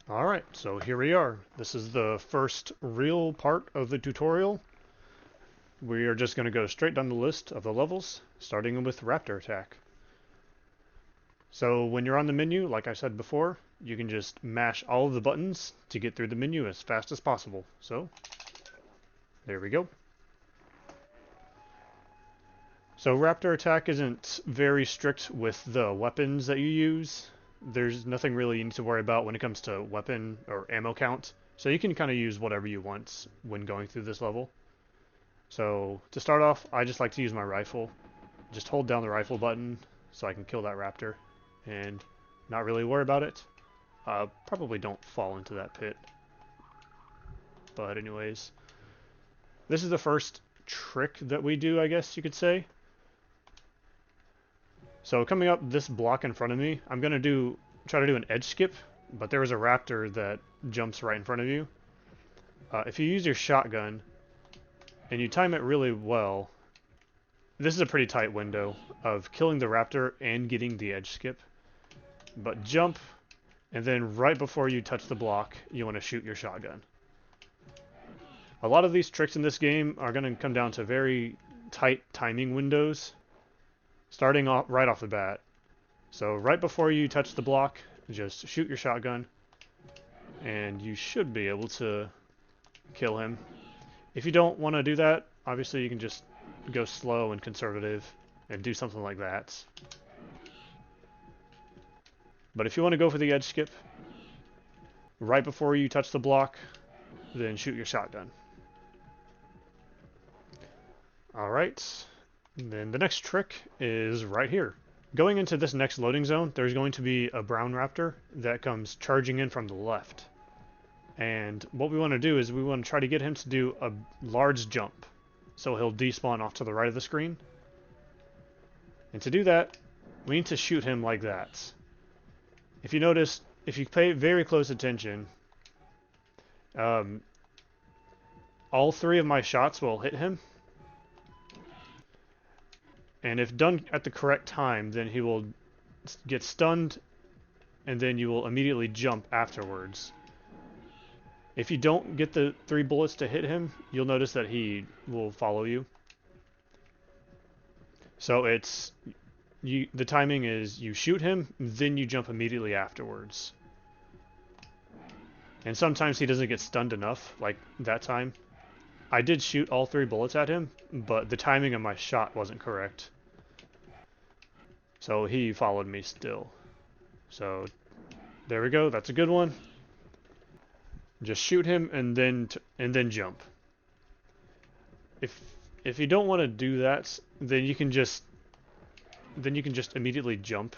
Alright, so here we are. This is the first real part of the tutorial. We are just going to go straight down the list of the levels, starting with Raptor Attack. So when you're on the menu, like I said before, you can just mash all of the buttons to get through the menu as fast as possible. So, there we go. So Raptor Attack isn't very strict with the weapons that you use. There's nothing really you need to worry about when it comes to weapon or ammo count. So you can kind of use whatever you want when going through this level. So to start off, I just like to use my rifle. Just hold down the rifle button so I can kill that raptor and not really worry about it. Probably don't fall into that pit. But anyways, this is the first trick that we do, I guess you could say. So coming up this block in front of me, I'm going to try to do an edge skip, but there is a raptor that jumps right in front of you. If you use your shotgun and you time it really well, this is a pretty tight window of killing the raptor and getting the edge skip. But jump, and then right before you touch the block, you want to shoot your shotgun. A lot of these tricks in this game are going to come down to very tight timing windows, starting off right off the bat. So right before you touch the block, just shoot your shotgun, and you should be able to kill him. If you don't want to do that, obviously you can just go slow and conservative and do something like that. But if you want to go for the edge skip, right before you touch the block, then shoot your shotgun. Alright, then the next trick is right here. Going into this next loading zone, there's going to be a brown raptor that comes charging in from the left. And what we want to do is we want to try to get him to do a large jump. So he'll despawn off to the right of the screen. And to do that, we need to shoot him like that. If you notice, if you pay very close attention, all three of my shots will hit him. And if done at the correct time, then he will get stunned, and then you will immediately jump afterwards. If you don't get the 3 bullets to hit him, you'll notice that he will follow you. So the timing is you shoot him, then you jump immediately afterwards. And sometimes he doesn't get stunned enough, like that time. I did shoot all 3 bullets at him, but the timing of my shot wasn't correct. So he followed me still. So there we go, that's a good one. Just shoot him and then jump. If you don't want to do that, then you can just immediately jump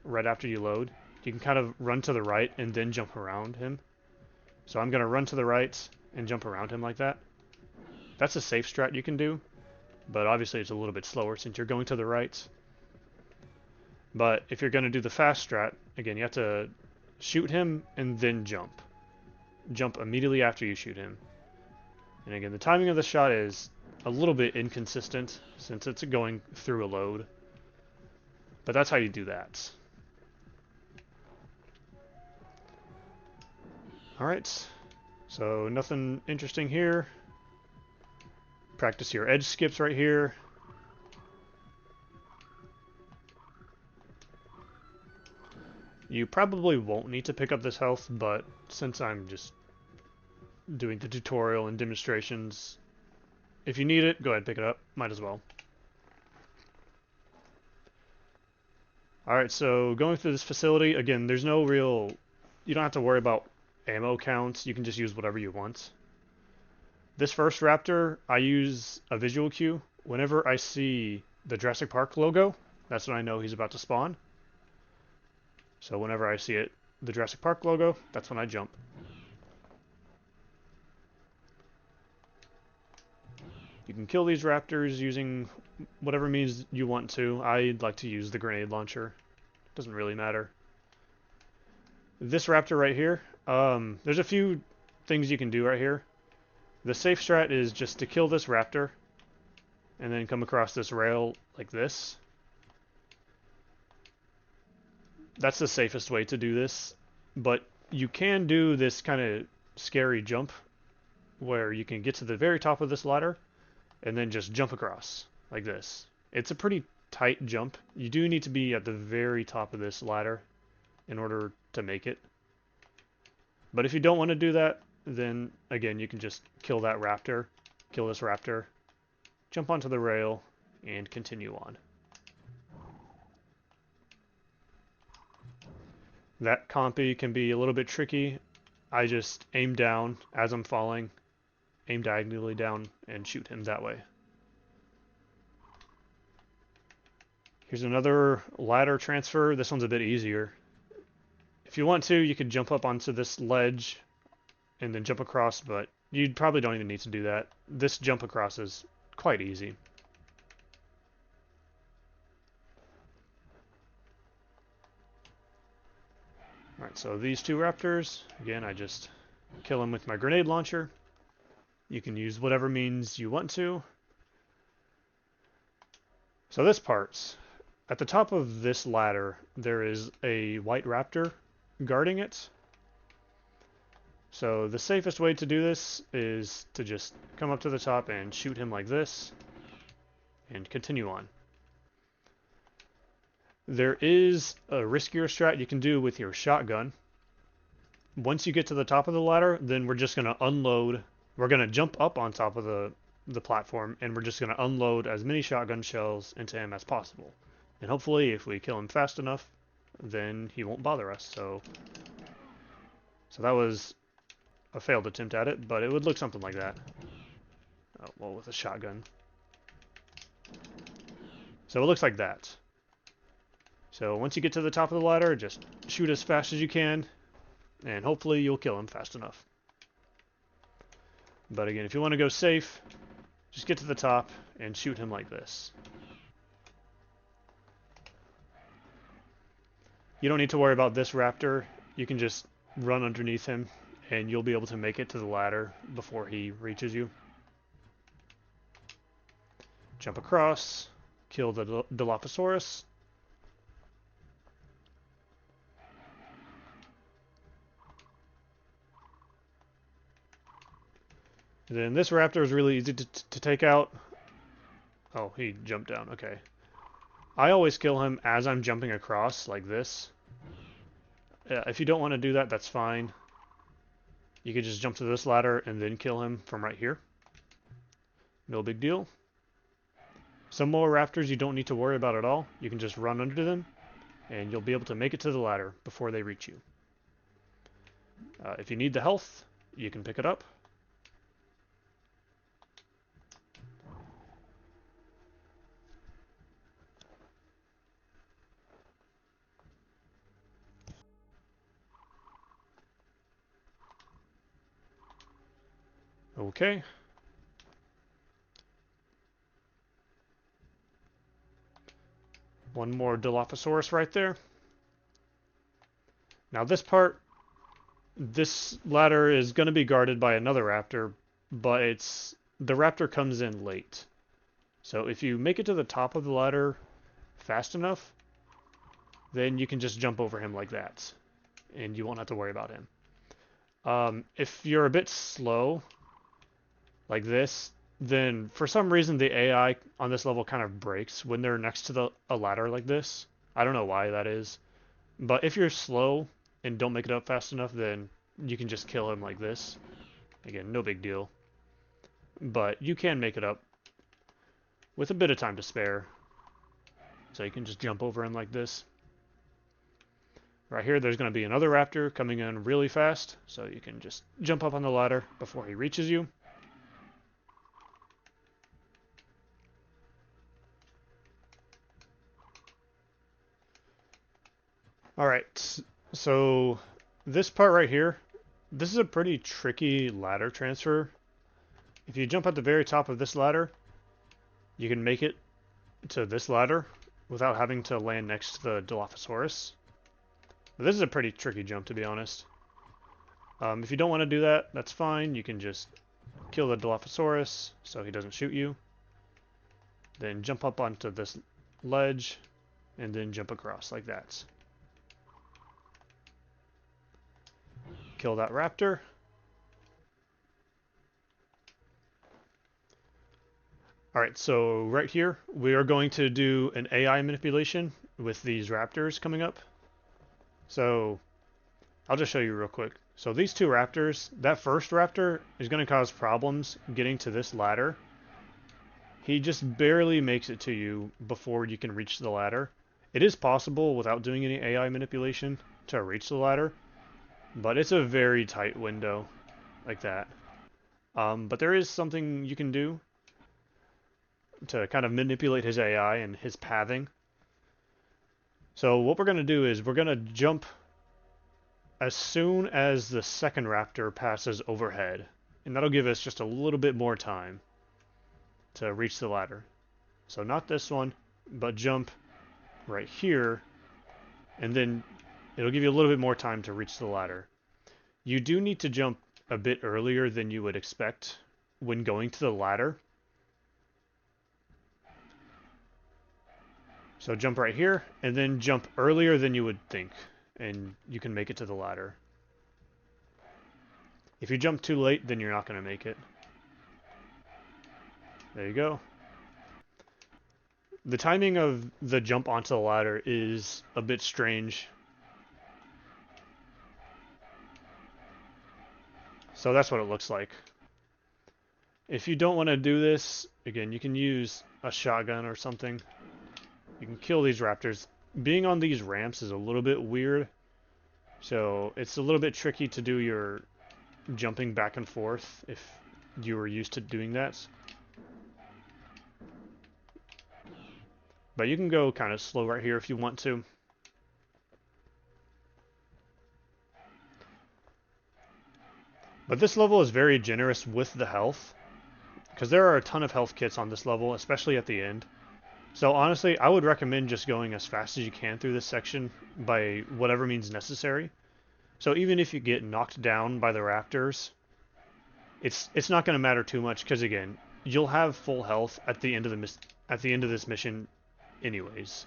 right after you load. You can kind of run to the right and then jump around him. So I'm going to run to the right and jump around him like that. That's a safe strat you can do, but obviously it's a little bit slower since you're going to the right. But if you're going to do the fast strat, again, you have to shoot him and then jump. Jump immediately after you shoot him. And again, the timing of the shot is a little bit inconsistent since it's going through a load. But that's how you do that. Alright, so nothing interesting here. Practice your edge skips right here. You probably won't need to pick up this health, but since I'm just doing the tutorial and demonstrations, if you need it, go ahead and pick it up. Might as well. Alright, so going through this facility, again, there's no real... You don't have to worry about ammo counts. You can just use whatever you want. This first raptor, I use a visual cue. Whenever I see the Jurassic Park logo, that's when I know he's about to spawn. So whenever I see it, the Jurassic Park logo, that's when I jump. You can kill these raptors using whatever means you want to. I like to use the grenade launcher. Doesn't really matter. This raptor right here, there's a few things you can do right here. The safe strat is just to kill this raptor and then come across this rail like this. That's the safest way to do this, but You can do this kind of scary jump where you can get to the very top of this ladder and then just jump across like this. It's a pretty tight jump. You do need to be at the very top of this ladder in order to make it. But if you don't want to do that, then again, you can just kill that raptor, kill this raptor, jump onto the rail, and continue on. That compy can be a little bit tricky. I just aim down as I'm falling, aim diagonally down, and shoot him that way. Here's another ladder transfer. This one's a bit easier. If you want to, you could jump up onto this ledge and then jump across, but you probably don't even need to do that. This jump across is quite easy. Alright, so these two raptors, again, I just kill them with my grenade launcher. You can use whatever means you want to. So this part's at the top of this ladder, there is a white raptor guarding it. So the safest way to do this is to just come up to the top and shoot him like this and continue on. There is a riskier strat you can do with your shotgun. Once you get to the top of the ladder, then we're just going to unload. We're going to jump up on top of the platform, and we're just going to unload as many shotgun shells into him as possible. And hopefully, if we kill him fast enough, then he won't bother us. So that was a failed attempt at it, but it would look something like that. Oh, well, with a shotgun. So it looks like that. So once you get to the top of the ladder, just shoot as fast as you can, and hopefully you'll kill him fast enough. But again, if you want to go safe, just get to the top and shoot him like this. You don't need to worry about this raptor. You can just run underneath him, and you'll be able to make it to the ladder before he reaches you. Jump across, kill the Dilophosaurus. And then this raptor is really easy to take out. Oh, he jumped down. Okay. I always kill him as I'm jumping across, like this. If you don't want to do that, that's fine. You could just jump to this ladder and then kill him from right here. No big deal. Some more raptors you don't need to worry about at all. You can just run under them, and you'll be able to make it to the ladder before they reach you. If you need the health, you can pick it up. Okay. One more Dilophosaurus right there. Now this ladder is going to be guarded by another raptor, but the raptor comes in late. So if you make it to the top of the ladder fast enough, then you can just jump over him like that, and you won't have to worry about him. If you're a bit slow, like this, then for some reason the AI on this level kind of breaks when they're next to a ladder like this. I don't know why that is. But if you're slow and don't make it up fast enough, then you can just kill him like this. Again, no big deal. But you can make it up with a bit of time to spare. So you can just jump over him like this. Right here, there's going to be another raptor coming in really fast. So you can just jump up on the ladder before he reaches you. Alright, so this part right here, this is a pretty tricky ladder transfer. If you jump at the very top of this ladder, you can make it to this ladder without having to land next to the Dilophosaurus. But this is a pretty tricky jump, to be honest. If you don't want to do that, that's fine. You can just kill the Dilophosaurus so he doesn't shoot you. Then jump up onto this ledge, and then jump across like that. Kill that raptor. Alright, so right here, we are going to do an AI manipulation with these raptors coming up. So, I'll just show you real quick. So these two raptors, that first raptor is going to cause problems getting to this ladder. He just barely makes it to you before you can reach the ladder. It is possible without doing any AI manipulation to reach the ladder, but it's a very tight window like that. But there is something you can do to kind of manipulate his AI and his pathing. So what we're going to do is we're going to jump as soon as the second raptor passes overhead, and that'll give us just a little bit more time to reach the ladder. So not this one, but jump right here, and then it'll give you a little bit more time to reach the ladder. You do need to jump a bit earlier than you would expect when going to the ladder. So jump right here, and then jump earlier than you would think, and you can make it to the ladder. If you jump too late, then you're not going to make it. There you go. The timing of the jump onto the ladder is a bit strange. So that's what it looks like. If you don't want to do this, again, you can use a shotgun or something. You can kill these raptors. Being on these ramps is a little bit weird, so it's a little bit tricky to do your jumping back and forth if you were used to doing that. But you can go kind of slow right here if you want to. But this level is very generous with the health, because there are a ton of health kits on this level, especially at the end. So honestly, I would recommend just going as fast as you can through this section by whatever means necessary. So even if you get knocked down by the raptors, it's not going to matter too much, because again, you'll have full health at the end of this mission anyways.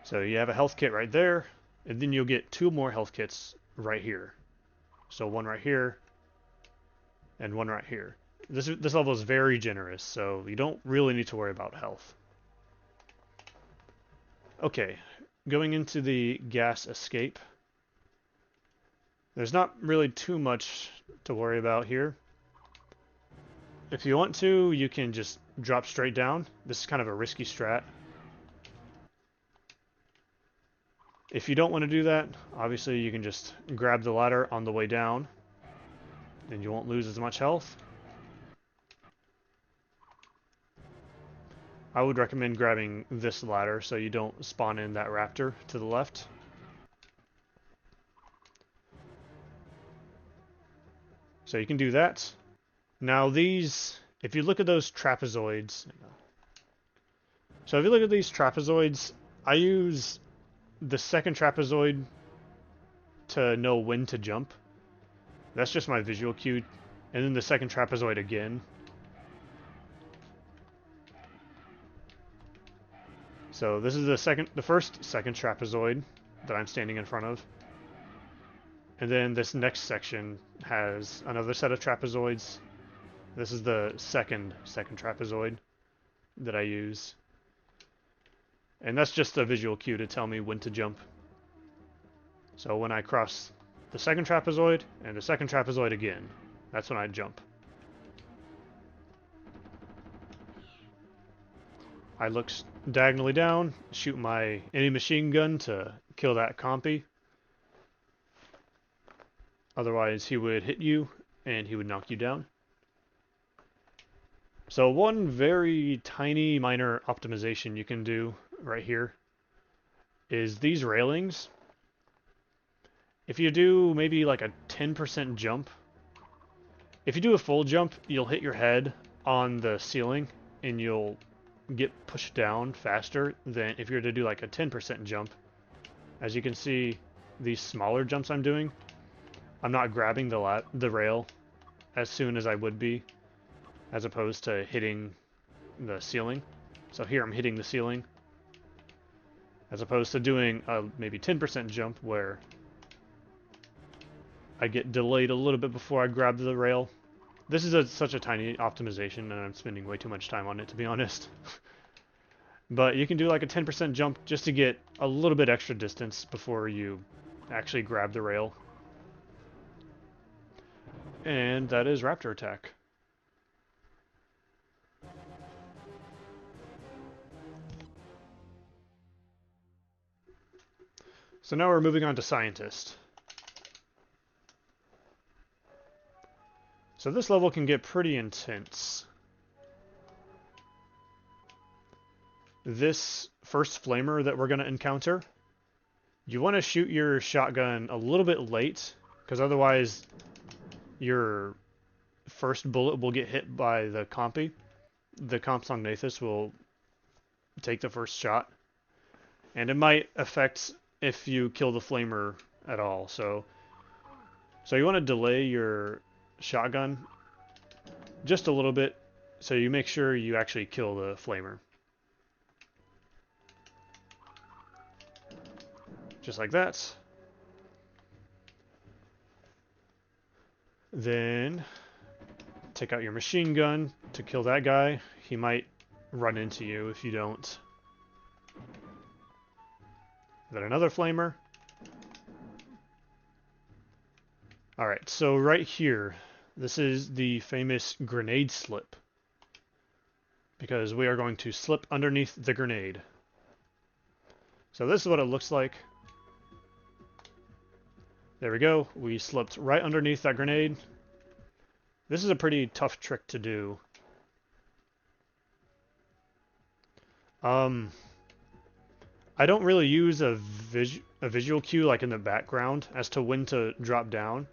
So you have a health kit right there, and then you'll get 2 more health kits right here. So one right here, and one right here. This level is very generous, so you don't really need to worry about health. Okay, going into the gas escape. There's not really too much to worry about here. If you want to, you can just drop straight down. This is kind of a risky strat. If you don't want to do that, obviously you can just grab the ladder on the way down, and you won't lose as much health. I would recommend grabbing this ladder so you don't spawn in that raptor to the left. So you can do that. Now these, if you look at those trapezoids, so if you look at these trapezoids, I use the second trapezoid to know when to jump. That's just my visual cue. And then the second trapezoid again. So this is the first second trapezoid that I'm standing in front of. And then this next section has another set of trapezoids. This is the second trapezoid that I use. And that's just a visual cue to tell me when to jump. So when I cross the second trapezoid and the second trapezoid again, that's when I jump. I look diagonally down, shoot my anti-machine gun to kill that compy. Otherwise he would hit you and he would knock you down. So one very tiny minor optimization you can do right here is these railings. If you do maybe like a 10% jump, if you do a full jump, you'll hit your head on the ceiling and you'll get pushed down faster than if you were to do like a 10% jump. As you can see, these smaller jumps I'm doing, I'm not grabbing the rail as soon as I would be, as opposed to hitting the ceiling. So here I'm hitting the ceiling, as opposed to doing a maybe 10% jump where I get delayed a little bit before I grab the rail. This is such a tiny optimization, and I'm spending way too much time on it, to be honest. But you can do like a 10% jump just to get a little bit extra distance before you actually grab the rail. And that is Raptor Attack. So now we're moving on to Scientist. So this level can get pretty intense. This first flamer that we're going to encounter, you want to shoot your shotgun a little bit late, because otherwise your first bullet will get hit by the compy. The Compsognathus will take the first shot, and it might affect if you kill the flamer at all. So you want to delay your shotgun just a little bit, so you make sure you actually kill the flamer. Just like that. Then take out your machine gun to kill that guy. He might run into you if you don't. Then another flamer. Alright, so right here, this is the famous grenade slip, because we are going to slip underneath the grenade. So this is what it looks like. There we go. We slipped right underneath that grenade. This is a pretty tough trick to do. I don't really use a visual cue like in the background as to when to drop down.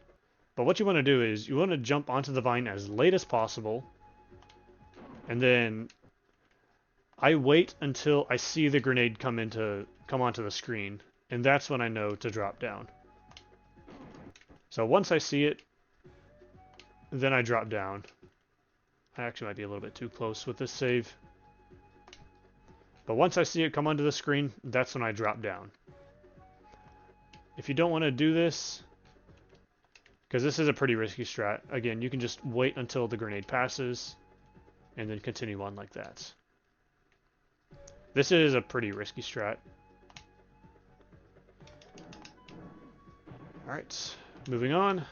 But what you want to do is you want to jump onto the vine as late as possible. And then I wait until I see the grenade come onto the screen. And that's when I know to drop down. So once I see it, then I drop down. I actually might be a little bit too close with this save. But once I see it come onto the screen, that's when I drop down. If you don't want to do this, because this is a pretty risky strat, again, you can just wait until the grenade passes, and then continue on like that. This is a pretty risky strat. Alright, moving on.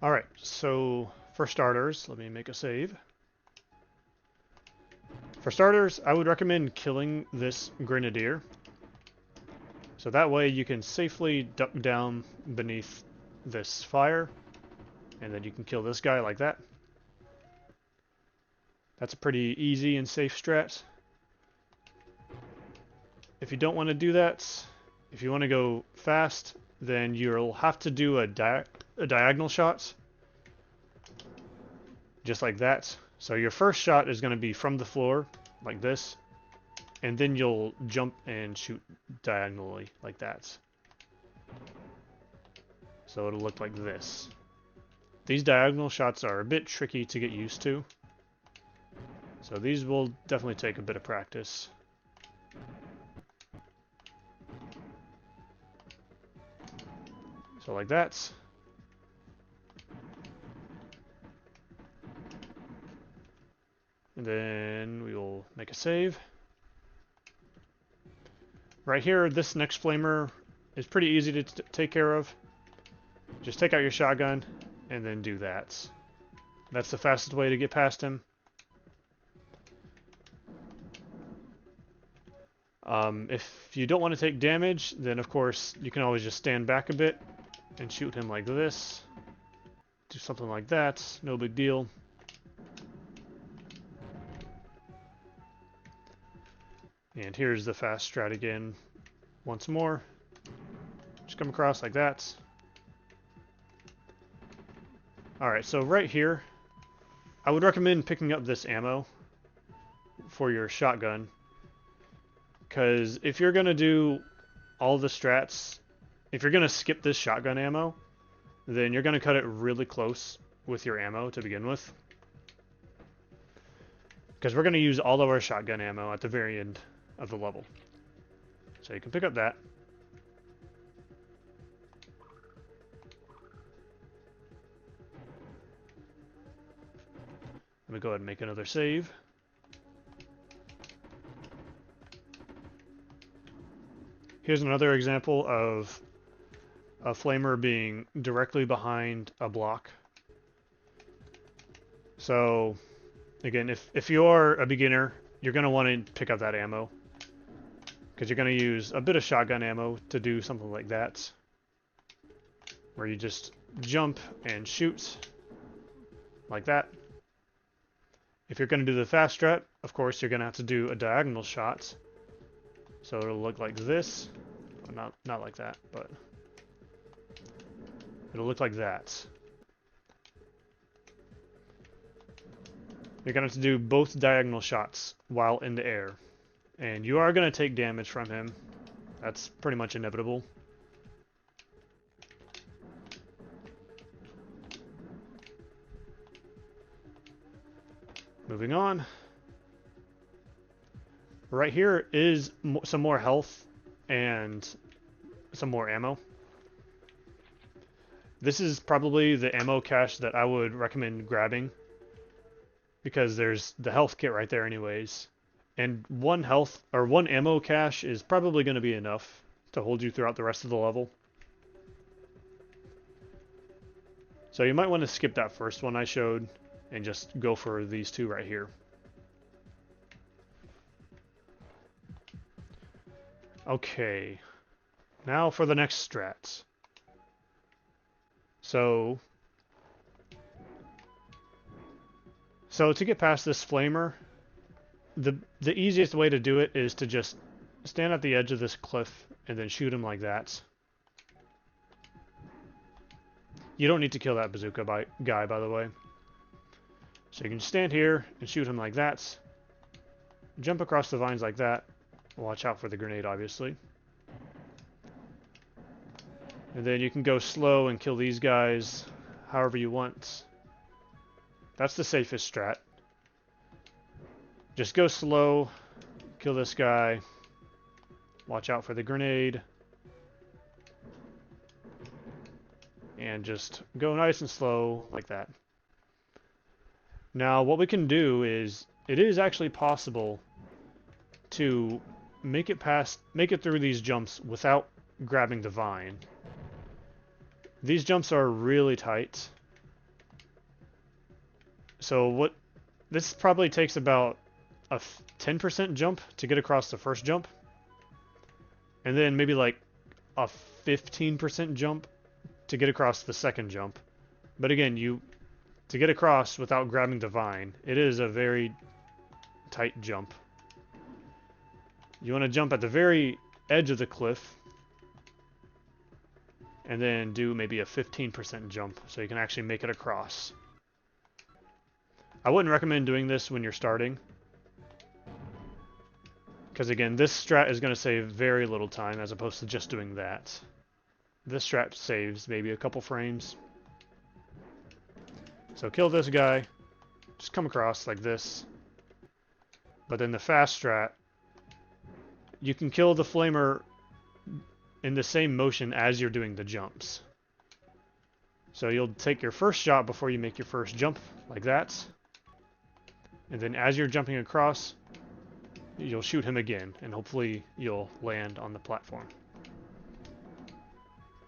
Alright, so for starters, let me make a save. For starters, I would recommend killing this grenadier. So that way you can safely duck down beneath this fire, and then you can kill this guy like that. That's a pretty easy and safe strat. If you don't want to do that, if you want to go fast, then you'll have to do a diagonal shot, just like that. So your first shot is going to be from the floor, like this, and then you'll jump and shoot diagonally, like that. So it'll look like this. These diagonal shots are a bit tricky to get used to, so these will definitely take a bit of practice. So like that. And then we will make a save. Right here, this next flamer is pretty easy to take care of. Just take out your shotgun and then do that. That's the fastest way to get past him. If you don't want to take damage, then of course you can always just stand back a bit and shoot him like this. Do something like that, no big deal. And here's the fast strat again, once more. Just come across like that. Alright, so right here, I would recommend picking up this ammo for your shotgun, because if you're going to do all the strats, if you're going to skip this shotgun ammo, then you're going to cut it really close with your ammo to begin with. because we're going to use all of our shotgun ammo at the very end of the level. So you can pick up that. Let me go ahead and make another save. Here's another example of a flamer being directly behind a block. So, again, if you're a beginner, you're going to want to pick up that ammo, because you're going to use a bit of shotgun ammo to do something like that, where you just jump and shoot like that. If you're going to do the fast strat, of course, you're going to have to do a diagonal shot. So it'll look like this. Well, not like that, but it'll look like that. You're going to have to do both diagonal shots while in the air. And you are going to take damage from him. That's pretty much inevitable. Moving on. Right here is some more health and some more ammo. This is probably the ammo cache that I would recommend grabbing, because there's the health kit right there anyways. And one ammo cache is probably going to be enough to hold you throughout the rest of the level. So you might want to skip that first one I showed and just go for these two right here. Okay, now for the next strats. So to get past this flamer, the easiest way to do it is to just stand at the edge of this cliff and then shoot him like that. You don't need to kill that bazooka guy, by the way. So you can stand here and shoot him like that. Jump across the vines like that. Watch out for the grenade, obviously. And then you can go slow and kill these guys however you want. That's the safest strat. Just go slow, kill this guy, watch out for the grenade, and just go nice and slow like that. Now what we can do is, it is actually possible to make it through these jumps without grabbing the vine. These jumps are really tight. So this probably takes about a 10% jump to get across the first jump, and then maybe like a 15% jump to get across the second jump. But again, to get across without grabbing the vine, it is a very tight jump. You want to jump at the very edge of the cliff and then do maybe a 15% jump so you can actually make it across. I wouldn't recommend doing this when you're starting, because again, this strat is going to save very little time as opposed to just doing that. This strat saves maybe a couple frames. So kill this guy, just come across like this. But then the fast strat, you can kill the flamer in the same motion as you're doing the jumps. So you'll take your first shot before you make your first jump, like that. And then as you're jumping across, you'll shoot him again, and hopefully you'll land on the platform.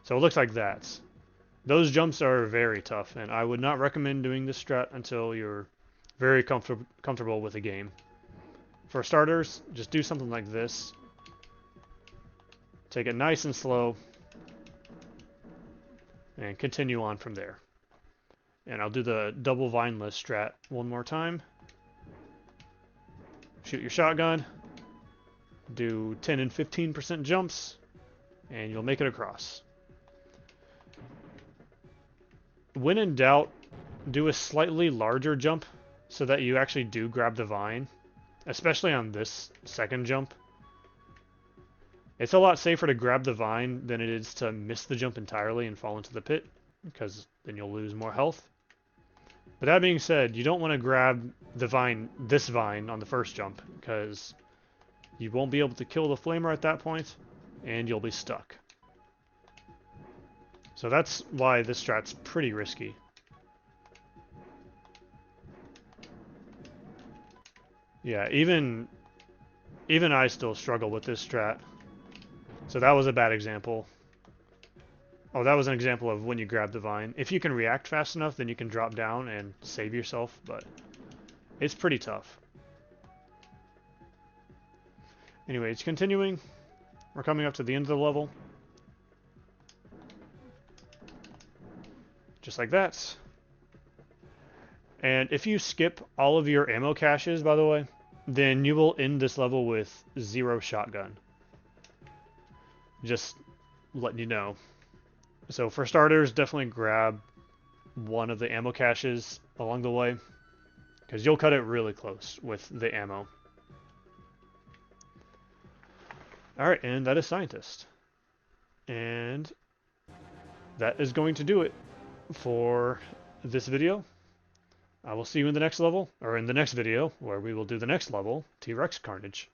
So it looks like that. Those jumps are very tough, and I would not recommend doing this strat until you're very comfortable with the game. For starters, just do something like this. Take it nice and slow, and continue on from there. And I'll do the double Vineless strat one more time. Shoot your shotgun, do 10 and 15% jumps, and you'll make it across. When in doubt, do a slightly larger jump so that you actually do grab the vine, especially on this second jump. It's a lot safer to grab the vine than it is to miss the jump entirely and fall into the pit, because then you'll lose more health. But that being said, you don't want to grab the vine, this vine, on the first jump, because you won't be able to kill the flamer at that point, and you'll be stuck. So that's why this strat's pretty risky. Yeah, even I still struggle with this strat. So that was a bad example. Oh, that was an example of when you grab the vine. If you can react fast enough, then you can drop down and save yourself, but it's pretty tough. Anyway, it's continuing. We're coming up to the end of the level. Just like that. And if you skip all of your ammo caches, by the way, then you will end this level with 0 shotgun. Just letting you know. So for starters, definitely grab one of the ammo caches along the way, because you'll cut it really close with the ammo. Alright, and that is Scientist. And that is going to do it for this video. I will see you in the next level, or in the next video, where we will do the next level, T-Rex Carnage.